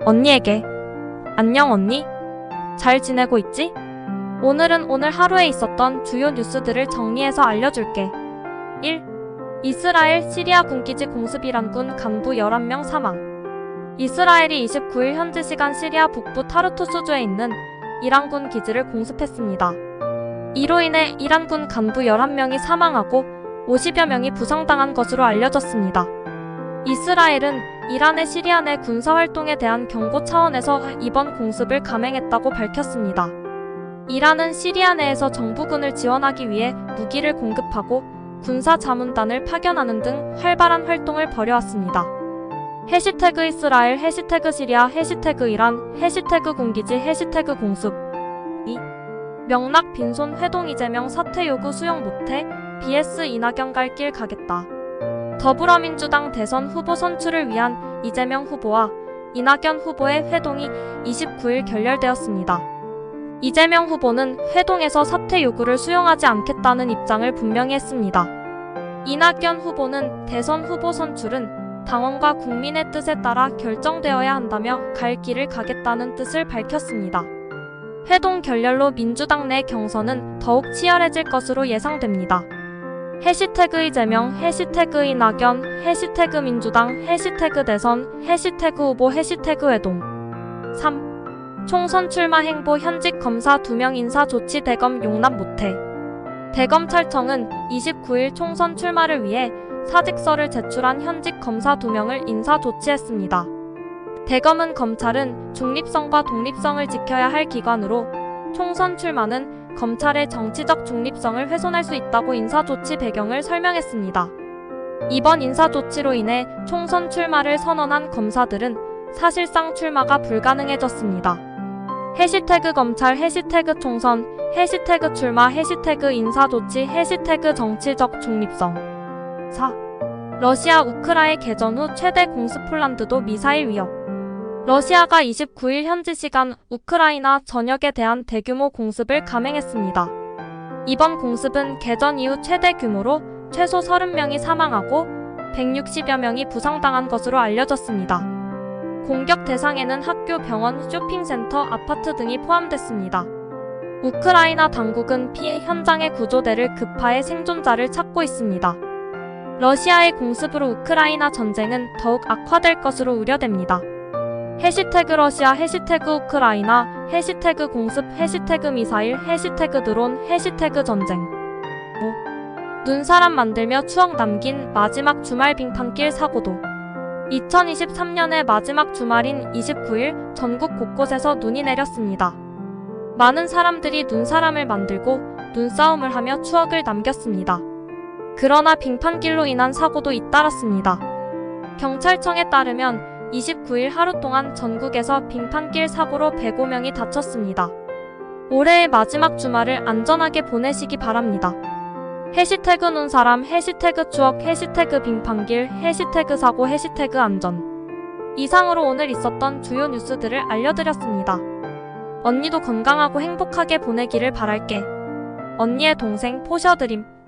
언니에게. 안녕 언니? 잘 지내고 있지? 오늘은 오늘 하루에 있었던 주요 뉴스들을 정리해서 알려줄게. 1. 이스라엘 시리아 군기지 공습 이란 군 간부 11명 사망. 이스라엘이 29일 현지 시간 시리아 북부 타르투스주에 있는 이란군 기지를 공습했습니다. 이로 인해 이란군 간부 11명이 사망하고 50여 명이 부상당한 것으로 알려졌습니다. 이스라엘은 이란의 시리아 내 군사활동에 대한 경고 차원에서 이번 공습을 감행했다고 밝혔습니다. 이란은 시리아 내에서 정부군을 지원하기 위해 무기를 공급하고 군사 자문단을 파견하는 등 활발한 활동을 벌여왔습니다. 해시태그 이스라엘, 해시태그 시리아, 해시태그 이란, 해시태그 군기지, 해시태그 공습. 2. 명락 빈손 회동 이재명 사퇴 요구 수용 못해 BS 이낙연 갈 길 가겠다. 더불어민주당 대선 후보 선출을 위한 이재명 후보와 이낙연 후보의 회동이 29일 결렬되었습니다. 이재명 후보는 회동에서 사퇴 요구를 수용하지 않겠다는 입장을 분명히 했습니다. 이낙연 후보는 대선 후보 선출은 당원과 국민의 뜻에 따라 결정되어야 한다며 갈 길을 가겠다는 뜻을 밝혔습니다. 회동 결렬로 민주당 내 경선은 더욱 치열해질 것으로 예상됩니다. 해시태그 이재명, 해시태그 이낙연, 해시태그 민주당, 해시태그 대선, 해시태그 후보, 해시태그 회동. 3. 총선 출마 행보 현직 검사 2명 인사 조치 대검 용납 못해. 대검찰청은 29일 총선 출마를 위해 사직서를 제출한 현직 검사 2명을 인사 조치했습니다. 대검은 검찰은 중립성과 독립성을 지켜야 할 기관으로 총선 출마는 검찰의 정치적 중립성을 훼손할 수 있다고 인사조치 배경을 설명했습니다. 이번 인사조치로 인해 총선 출마를 선언한 검사들은 사실상 출마가 불가능해졌습니다. 해시태그 검찰, 해시태그 총선, 해시태그 출마, 해시태그 인사조치, 해시태그 정치적 중립성. 4. 러시아 우크라이나 개전 후 최대 공습 폴란드도 미사일 위협. 러시아가 29일 현지 시간 우크라이나 전역에 대한 대규모 공습을 감행했습니다. 이번 공습은 개전 이후 최대 규모로 최소 30명이 사망하고 160여 명이 부상당한 것으로 알려졌습니다. 공격 대상에는 학교, 병원, 쇼핑센터, 아파트 등이 포함됐습니다. 우크라이나 당국은 피해 현장의 구조대를 급파해 생존자를 찾고 있습니다. 러시아의 공습으로 우크라이나 전쟁은 더욱 악화될 것으로 우려됩니다. 해시태그 러시아, 해시태그 우크라이나, 해시태그 공습, 해시태그 미사일, 해시태그 드론, 해시태그 전쟁. 5. 눈사람 만들며 추억 남긴 마지막 주말 빙판길 사고도. 2023년의 마지막 주말인 29일 전국 곳곳에서 눈이 내렸습니다. 많은 사람들이 눈사람을 만들고 눈싸움을 하며 추억을 남겼습니다. 그러나 빙판길로 인한 사고도 잇따랐습니다. 경찰청에 따르면 29일 하루 동안 전국에서 빙판길 사고로 105명이 다쳤습니다. 올해의 마지막 주말을 안전하게 보내시기 바랍니다. 해시태그 눈사람, 해시태그 추억, 해시태그 빙판길, 해시태그 사고, 해시태그 안전. 이상으로 오늘 있었던 주요 뉴스들을 알려드렸습니다. 언니도 건강하고 행복하게 보내기를 바랄게. 언니의 동생 포셔드림.